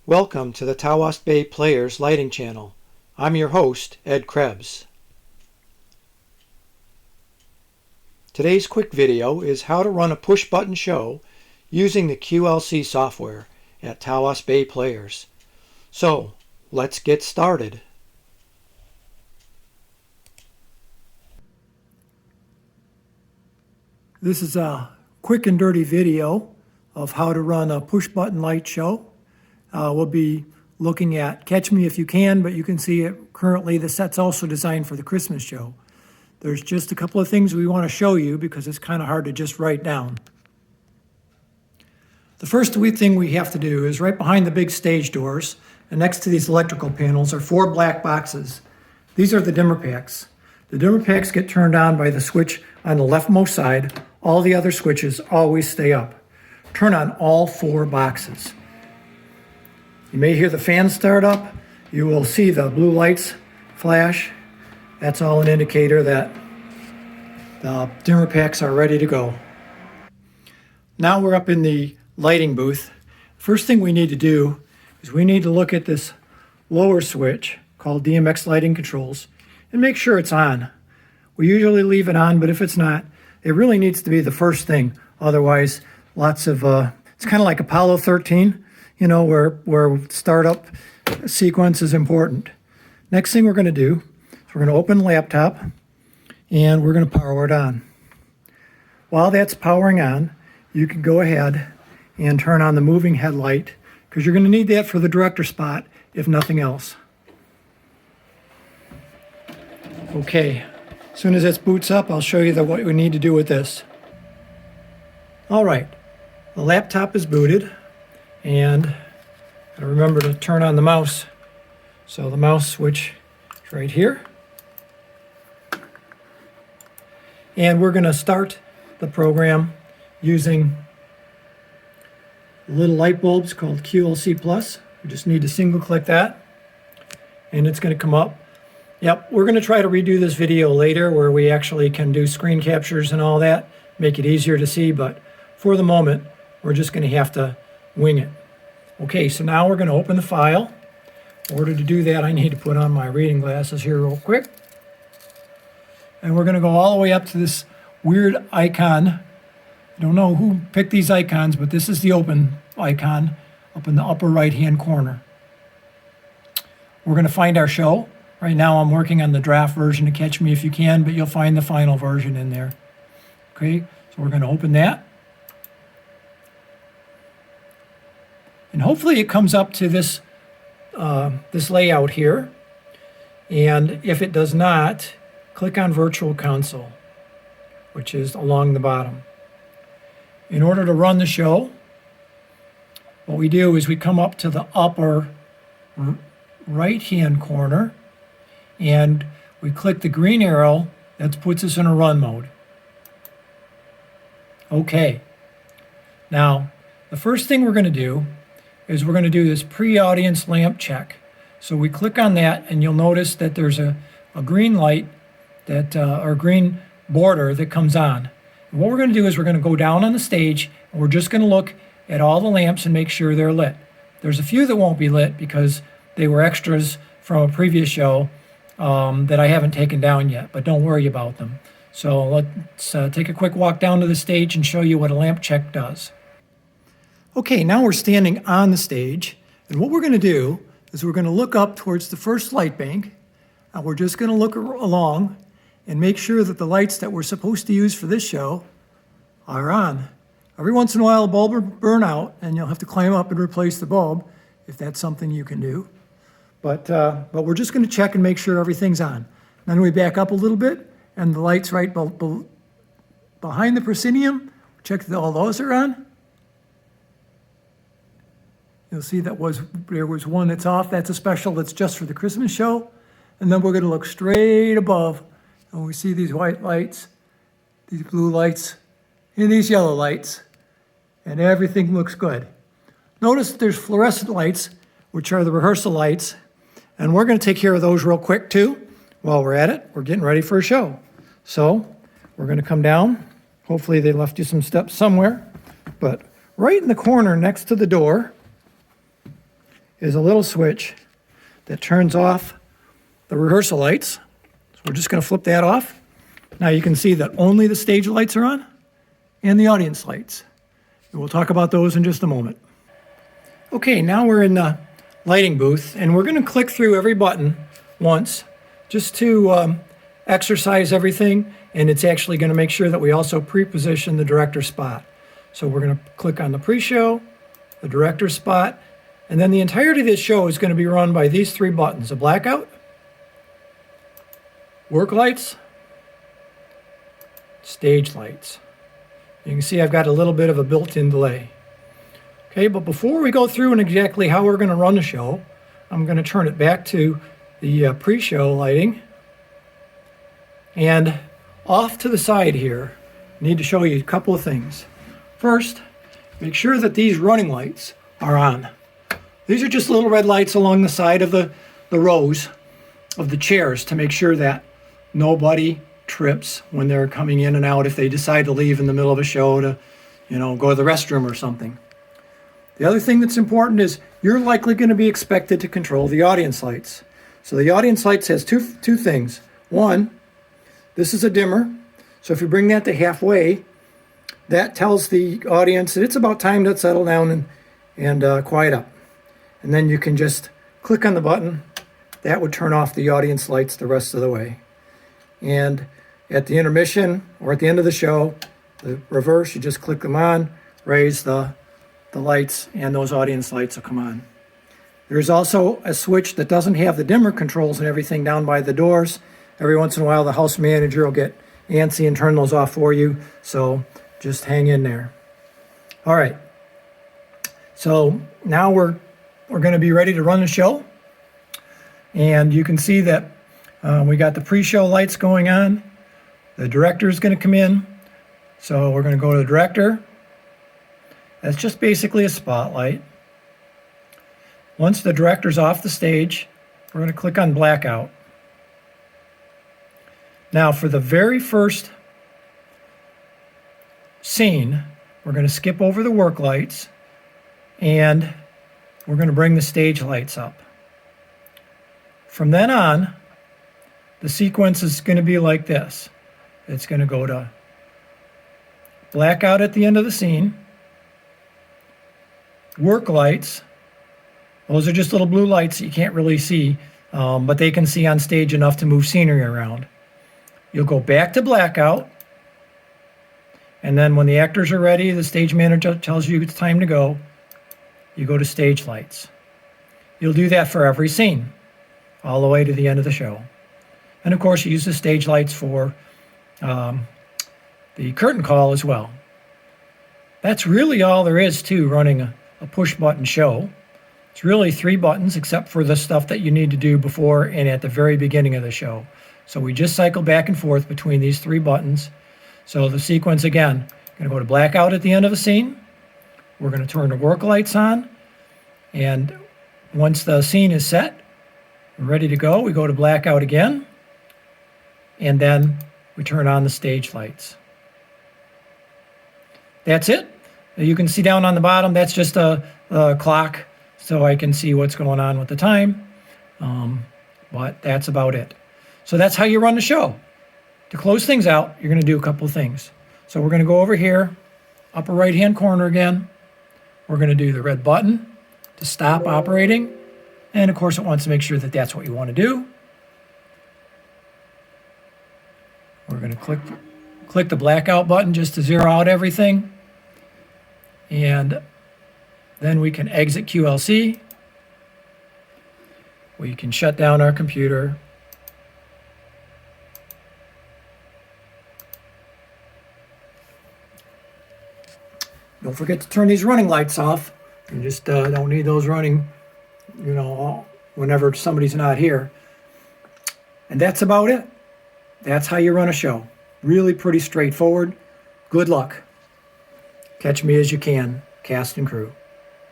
Welcome to the Tawas Bay Players lighting channel. I'm your host, Ed Krebs. Today's quick video is how to run a push-button show using the QLC software at Tawas Bay Players. So, let's get started. This is a quick and dirty video of how to run a push-button light show. We'll be looking at Catch Me If You Can, but you can see it currently. The set's also designed for the Christmas show. There's just a couple of things we want to show you because it's kind of hard to just write down. The first thing we have to do is right behind the big stage doors and next to these electrical panels are 4 black boxes. These are the dimmer packs. The dimmer packs get turned on by the switch on the leftmost side. All the other switches always stay up. Turn on all 4 boxes. You may hear the fan start up. You will see the blue lights flash. That's all an indicator that the dimmer packs are ready to go. Now we're up in the lighting booth. First thing we need to do is we need to look at this lower switch called DMX Lighting Controls and make sure it's on. We usually leave it on, but if it's not, it really needs to be the first thing. Otherwise, it's kind of like Apollo 13. You know, where startup sequence is important. Next thing we're going to do is we're going to open the laptop and we're going to power it on. While that's powering on, you can go ahead and turn on the moving headlight because you're going to need that for the director spot, if nothing else. Okay, as soon as this boots up, I'll show you what we need to do with this. All right, the laptop is booted. And gotta remember to turn on the mouse. So the mouse switch is right here. And we're gonna start the program using little light bulbs called QLC Plus. We just need to single click that and it's gonna come up. Yep, we're gonna try to redo this video later where we actually can do screen captures and all that, make it easier to see, but for the moment, we're just gonna have to wing it. Okay, so now we're going to open the file. In order to do that, I need to put on my reading glasses here real quick. And we're going to go all the way up to this weird icon. I don't know who picked these icons, but this is the open icon up in the upper right-hand corner. We're going to find our show. Right now I'm working on the draft version of Catch Me If You Can, but you'll find the final version in there. Okay, so we're going to open that. And hopefully it comes up to this layout here. And if it does not, click on Virtual Console, which is along the bottom. In order to run the show, what we do is we come up to the upper right-hand corner and we click the green arrow that puts us in a run mode. Okay. Now, the first thing we're going to do is we're going to do this pre-audience lamp check. So we click on that and you'll notice that there's a green light or green border that comes on. And what we're going to do is we're going to go down on the stage and we're just going to look at all the lamps and make sure they're lit. There's a few that won't be lit because they were extras from a previous show that I haven't taken down yet, but don't worry about them. So let's take a quick walk down to the stage and show you what a lamp check does. Okay, now we're standing on the stage, and what we're going to do is we're going to look up towards the first light bank, and we're just going to look along and make sure that the lights that we're supposed to use for this show are on. Every once in a while, a bulb will burn out, and you'll have to climb up and replace the bulb if that's something you can do. But we're just going to check and make sure everything's on. Then we back up a little bit, and the lights right behind the proscenium, check that all those are on. You'll see there was one that's off. That's a special that's just for the Christmas show. And then we're going to look straight above. And we see these white lights, these blue lights, and these yellow lights. And everything looks good. Notice there's fluorescent lights, which are the rehearsal lights. And we're going to take care of those real quick, too. While we're at it, we're getting ready for a show. So we're going to come down. Hopefully they left you some steps somewhere. But right in the corner next to the door is a little switch that turns off the rehearsal lights. So we're just going to flip that off. Now you can see that only the stage lights are on and the audience lights. And we'll talk about those in just a moment. Okay, now we're in the lighting booth, and we're going to click through every button once just to exercise everything, and it's actually going to make sure that we also pre-position the director spot. So we're going to click on the pre-show, the director spot, and then the entirety of this show is going to be run by these three buttons: a blackout, work lights, stage lights. You can see I've got a little bit of a built-in delay. Okay, but before we go through and exactly how we're going to run the show, I'm going to turn it back to the pre-show lighting. And off to the side here, I need to show you a couple of things. First, make sure that these running lights are on. These are just little red lights along the side of the rows of the chairs to make sure that nobody trips when they're coming in and out if they decide to leave in the middle of a show to, go to the restroom or something. The other thing that's important is you're likely going to be expected to control the audience lights. So the audience lights has two things. One, this is a dimmer. So if you bring that to halfway, that tells the audience that it's about time to settle down and quiet up. And then you can just click on the button. That would turn off the audience lights the rest of the way. And at the intermission or at the end of the show, the reverse, you just click them on, raise the lights, and those audience lights will come on. There's also a switch that doesn't have the dimmer controls and everything down by the doors. Every once in a while, the house manager will get antsy and turn those off for you. So just hang in there. All right. So now we're going to be ready to run the show. And you can see that we got the pre-show lights going on. The director is going to come in. So we're going to go to the director. That's just basically a spotlight. Once the director's off the stage, we're going to click on blackout. Now for the very first scene, we're going to skip over the work lights and we're going to bring the stage lights up. From then on, the sequence is going to be like this. It's going to go to blackout at the end of the scene, work lights. Those are just little blue lights that you can't really see, but they can see on stage enough to move scenery around. You'll go back to blackout, and then when the actors are ready, the stage manager tells you it's time to go, you go to stage lights. You'll do that for every scene, all the way to the end of the show. And of course, you use the stage lights for the curtain call as well. That's really all there is to running a push-button show. It's really three buttons except for the stuff that you need to do before and at the very beginning of the show. So we just cycle back and forth between these three buttons. So the sequence again, going to go to blackout at the end of the scene. We're going to turn the work lights on. And once the scene is set, we're ready to go, we go to blackout again. And then we turn on the stage lights. That's it. You can see down on the bottom, that's just a clock, so I can see what's going on with the time. But that's about it. So that's how you run the show. To close things out, you're going to do a couple of things. So we're going to go over here, upper right-hand corner again. We're going to do the red button to stop operating. And of course, it wants to make sure that that's what you want to do. We're going to click the blackout button just to zero out everything. And then we can exit QLC. We can shut down our computer. Don't forget to turn these running lights off. You just don't need those running, whenever somebody's not here. And that's about it. That's how you run a show. Really pretty straightforward. Good luck. Catch me as you can, cast and crew.